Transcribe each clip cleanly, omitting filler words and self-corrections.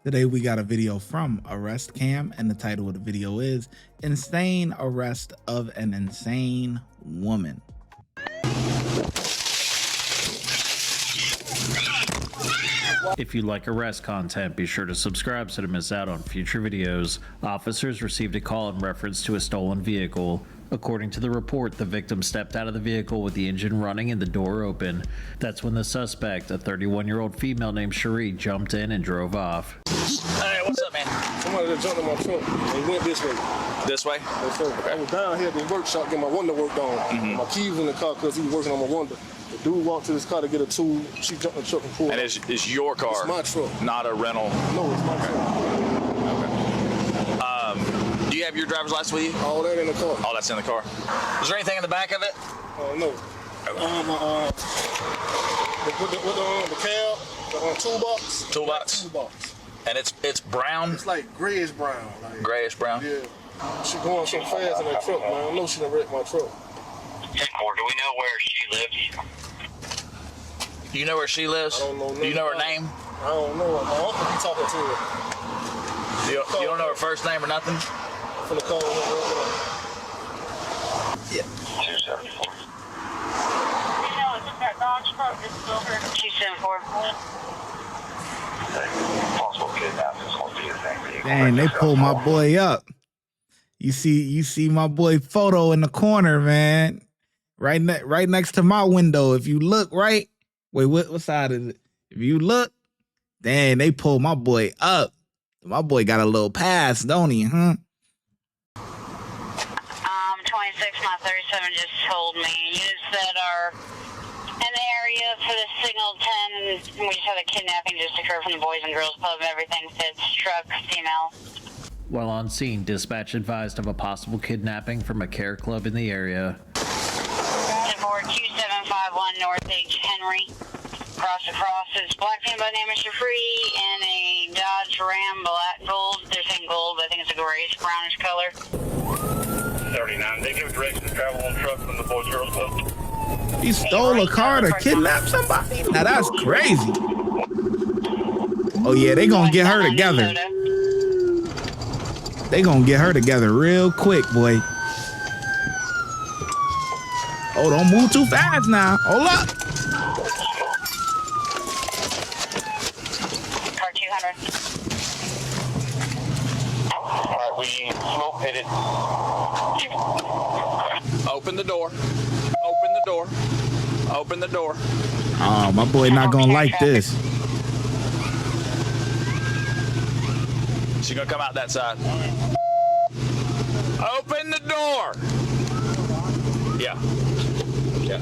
Today we got a video from Arrest Cam, and the title of the video is Insane Arrest of an Insane Woman. If you like arrest content, be sure to subscribe so to miss out on future videos. Officers received a call in reference to a stolen vehicle. According to the report, the victim stepped out of the vehicle with the engine running and the door open. That's when the suspect, a 31-year-old female named Cherie, jumped in and drove off. Hey, what's up, man? Somebody just jumped in my truck and went this way. This way? Yes, sir. Okay. I was down here at the workshop getting my window worked on. My keys in the car because he was working on my window. The dude walked to this car to get a tool. She jumped in the truck and pulled. And it's your car? It's my truck. Not a rental? No, it's my truck. Do you have your driver's license with you? All that in the car. All that's in the car. Is there anything in the back of it? No. The cab, the toolbox. Toolbox? Toolbox. And it's brown? It's like grayish brown. Like, grayish brown? Yeah. She going so fast in that truck, man. I know she done wrecked my truck. Do we know where she lives? You know where she lives? I don't know. Do you know her name? I don't know. My uncle be talking to her. You don't know her first name or nothing? I'm finna call her. Yeah. 274. You know, it's that Dodge truck that's still here. 274. Possible kidnapping is going to be a thing. Dang, they pulled my boy up. You see my boy photo in the corner, man. Right next to my window. If you look right, wait, what side is it? If you look, dang, they pulled my boy up. My boy got a little pass, don't he, huh? 26, my 37 just told me units that are in the area for the signal 10. We just had a kidnapping just occurred from the Boys and Girls Club. Everything fits. Truck, female. While on scene, dispatch advised of a possible kidnapping from a care club in the area. 2751 North H. Henry. Across is black man by the name of Cherie and a Dodge Ram black gold. They're saying gold, but I think it's a grayish brownish color. 39. They give directions to travel on truck from the Boys and Girls Club. He stole a car to kidnap somebody? Now that's crazy. Oh yeah, they gonna get her together. They gonna get her together real quick, boy. Oh, don't move too fast now. Hold up. Car 200. Alright, we smoke pitted. Open the door. Open the door. Open the door. Oh, my boy not gonna like this. She's gonna come out that side. Open the door. Yeah. Yeah.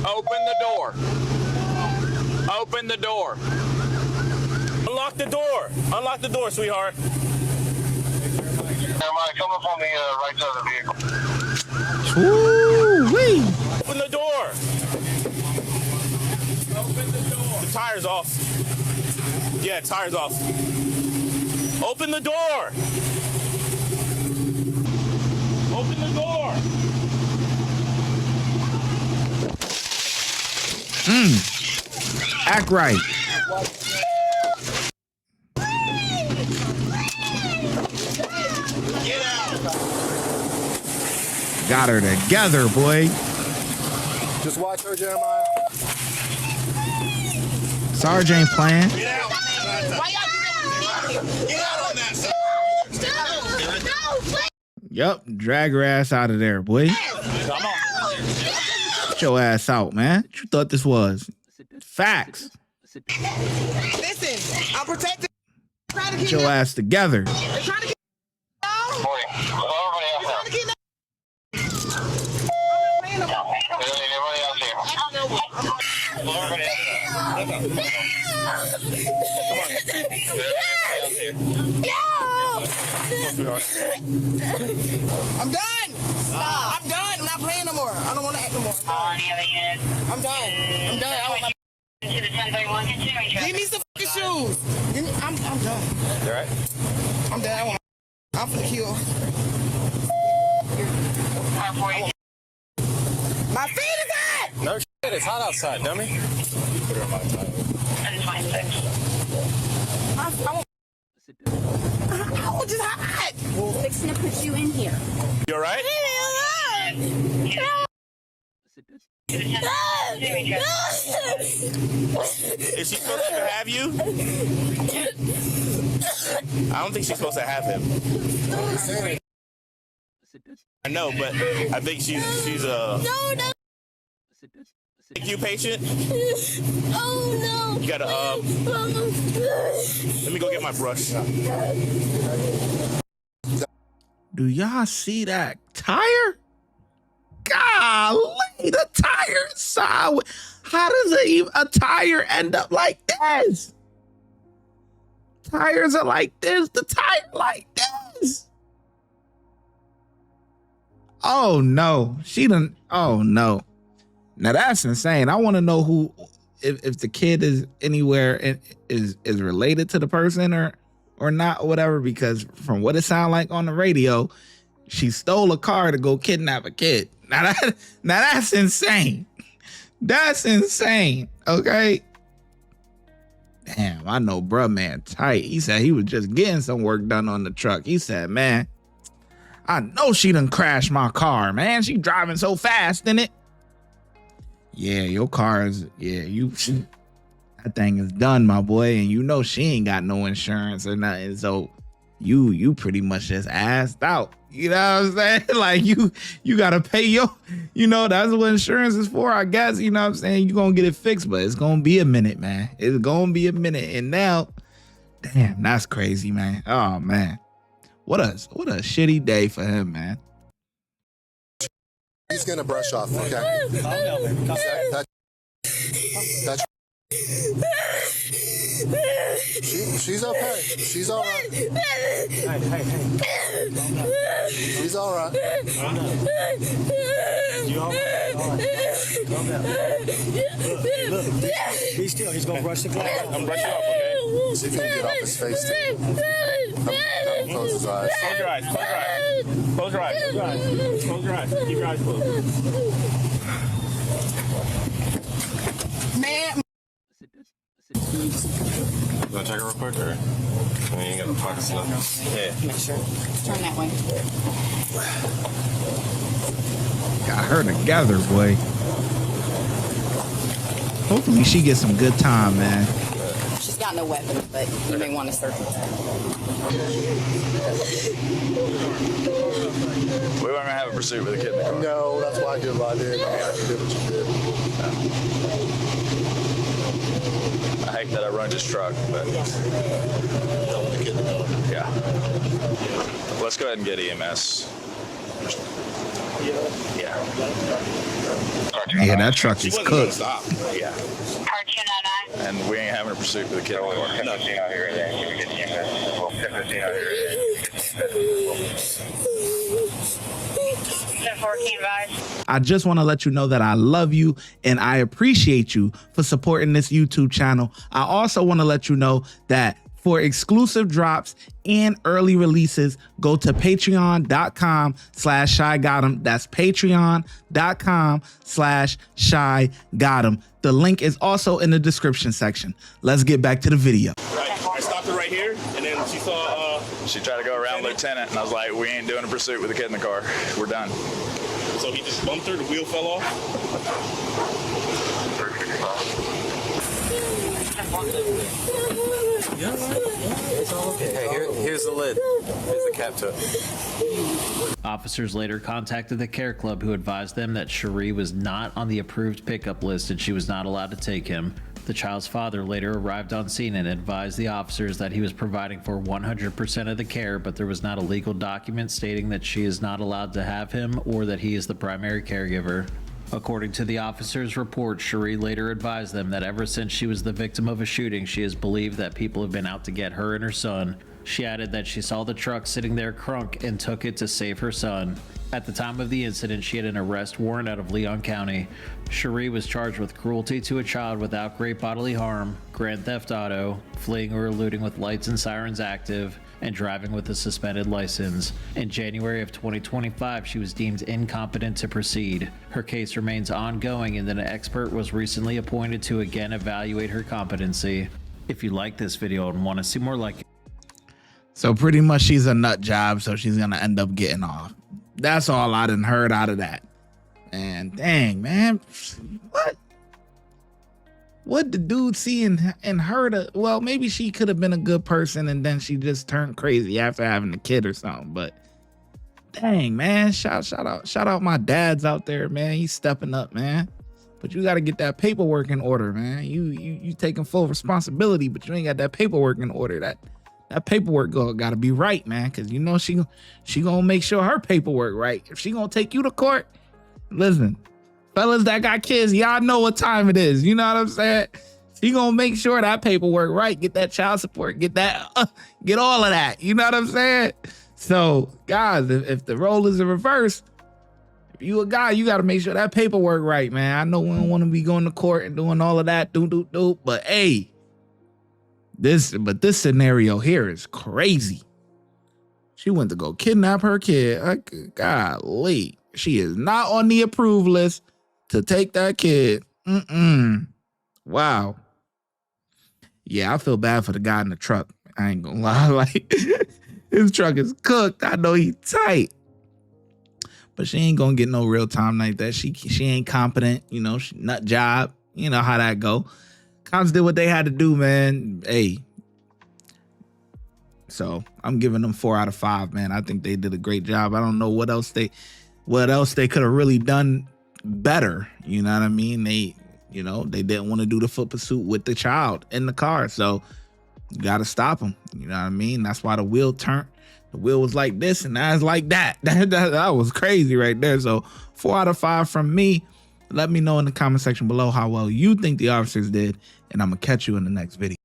Open the door. Open the door. Unlock the door. Unlock the door, sweetheart. Come up on the right side of the vehicle. Ooh-wee. Open the door. Open the door. The tire's off. Yeah, tire's off. Open the door. Open the door. Act right. Get out. Got her together, boy. Just watch her, Jeremiah. Sarge ain't playing. Get out. Get out on that side. Yup, drag her ass out of there, boy. Come on. Get your ass out, man. What you thought this was? Facts. Listen, I'm protected. Get your ass together. They're trying to get Morning. Everybody else now. Everybody else here. Everybody I'm done. I'm done. I'm not playing no more. I don't want to act no more. Any other units? I'm done. I'm done. I want my To the 1031 continuing give traffic. me some fucking shoes. Give me, I'm done. You all right? I'm done. I want I'm finna kill. My feet is hot! No shit, it's hot outside, dummy. 1026. I was just hot. Fixing to put you in here. You all right? Is she supposed to have you? I don't think she's supposed to have him. I know, but I think she's a NICU patient. Oh no. You gotta let me go get my brush. Do y'all see that tire? Golly, the tire side. How does a tire end up like this? Tires are like this. The tire like this. Oh no, she done. Oh no. Now that's insane. I want to know who, if the kid is anywhere and is related to the person or not, or whatever. Because from what it sounded like on the radio, she stole a car to go kidnap a kid. Now that's insane. That's insane. Okay. Damn, I know bruh man tight. He said he was just getting some work done on the truck. He said, man, I know she done crashed my car, man. She driving so fast in it. Yeah, your car is, that thing is done, my boy. And you know she ain't got no insurance or nothing. So you pretty much just assed out. You know what I'm saying? Like you gotta pay your, that's what insurance is for, I guess. You know what I'm saying? You're gonna get it fixed, but it's gonna be a minute, man. It's gonna be a minute. And now, damn, that's crazy, man. Oh man. What a shitty day for him, man. He's gonna brush off, okay? She's okay. She's all right. She's all right. You all right? Calm down. Look, be still. He's gonna brush the glass. I'm brushing off, okay? See if he can get off his face too. Close his eyes. Close your eyes. Close your eyes. Close your eyes. Close your eyes. Keep your eyes closed. Man. You want to check it real quick, or you ain't got the pockets enough? Yeah. Make sure. Turn that way. Got her together, boy. Hopefully she gets some good time, man. She's got no weapon, but you may want to search her. We weren't gonna have a pursuit with a kid in the car. No, that's why I did what I did. You did what you did. I hate that I run his truck, but yeah. Let's go ahead and get EMS. Yeah. Yeah, that truck is cooked. Stop. Yeah. Car 299. And we ain't having a pursuit with a kid in the car. No, she's out here. Yeah, you can get EMS. Well, 10-15 out here. 1014 advised. I just want to let you know that I love you and I appreciate you for supporting this YouTube channel. I also want to let you know that for exclusive drops and early releases, go to patreon.com/ShyGotEm. That's patreon.com/ShyGotEm. The link is also in the description section. Let's get back to the video. I stopped her right here, and then she saw. She tried to go around Lieutenant, and I was like, we ain't doing a pursuit with a kid in the car. We're done. So he just bumped her. The wheel fell off. Hey, here's the lid. Here's the cap to it. Officers later contacted the care club, who advised them that Cherie was not on the approved pickup list and she was not allowed to take him. The child's father later arrived on scene and advised the officers that he was providing for 100% of the care, but there was not a legal document stating that she is not allowed to have him or that he is the primary caregiver. According to the officer's report, Cherie later advised them that ever since she was the victim of a shooting, she has believed that people have been out to get her and her son. She added that she saw the truck sitting there crunk and took it to save her son. At the time of the incident, she had an arrest warrant out of Leon County. Cherie was charged with cruelty to a child without great bodily harm, grand theft auto, fleeing or eluding with lights and sirens active, and driving with a suspended license. In January of 2025, she was deemed incompetent to proceed. Her case remains ongoing, and an expert was recently appointed to again evaluate her competency. If you like this video and want to see more like it. So pretty much she's a nut job, so she's gonna end up getting off. That's all I done heard out of that. And dang, man, what the dude see in her to, well, maybe she could have been a good person and then she just turned crazy after having a kid or something. But dang, man, shout out my dads out there, man. He's stepping up, man. But you got to get that paperwork in order, man. You taking full responsibility, but you ain't got that paperwork in order. That paperwork got to be right, man, because you know she gonna make sure her paperwork right. If she gonna take you to court, listen, fellas that got kids, y'all know what time it is. You know what I'm saying? She gonna make sure that paperwork right, get that child support, get all of that. You know what I'm saying? So, guys, if the role is in reverse, if you a guy, you got to make sure that paperwork right, man. I know we don't want to be going to court and doing all of that, but hey, this scenario here is crazy. She went to go kidnap her kid. Golly, she is not on the approved list to take that kid. Wow. Yeah, I feel bad for the guy in the truck. I ain't gonna lie. Like, his truck is cooked. I know he tight. But she ain't gonna get no real time like that. She ain't competent, you know, she nut job. You know how that go. Cops did what they had to do, man. Hey. So I'm giving them 4 out of 5, man. I think they did a great job. I don't know what else they could have really done better. You know what I mean? They didn't want to do the foot pursuit with the child in the car. So you got to stop them. You know what I mean? That's why the wheel turned. The wheel was like this and now it's like that. That was crazy right there. So 4 out of 5 from me. Let me know in the comment section below how well you think the officers did, and I'm going to catch you in the next video.